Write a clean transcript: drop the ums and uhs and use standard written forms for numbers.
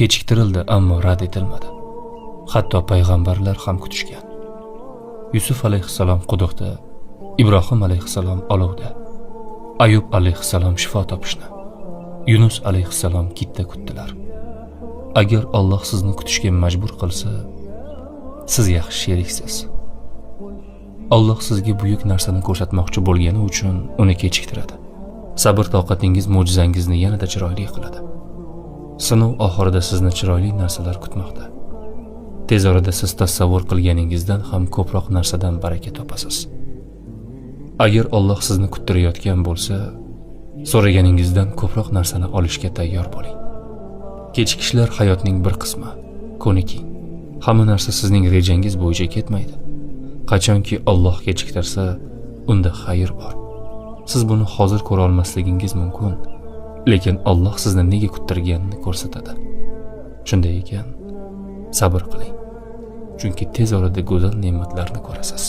kechiktirildi, ammo rad etilmadi. Hatto payg'ambarlar ham kutishgan. Yusuf alayhissalom quduqda, Ibrohim alayhissalom olovda, Ayub alayhissalom shifo topishni, Yunus alayhissalom kitda kutdilar. Agar Alloh sizni kutishga majbur qilsa, siz yaxshi sheriksiz. Alloh sizga buyuk narsani ko'rsatmoqchi bo'lgani uchun uni kechiktiradi. Sabr toqatingiz mo'jizangizni yanada chiroyli qiladi. Sinov oxirida sizni chiroyli narsalar kutmoqda. Tez orada siz tasavvur qilganingizdan ham ko'proq narsadan baraka topasiz. Agar Alloh sizni kuttirayotgan bo'lsa, so'raganingizdan ko'proq narsani olishga tayyor bo'ling. Kechikishlar hayotning bir qismi. Ko'niking. Hamma narsa sizning rejangiz bo'yicha ketmaydi. Qachonki Alloh kechiktirsa, unda xayr bor. Siz buni hozir ko'ra olmasligingiz mumkin, lekin Alloh sizni nega kuttirganini ko'rsatadi. Shunday ekan, sabr qiling. Chunki tez orada go'zal ne'matlarni ko'rasiz.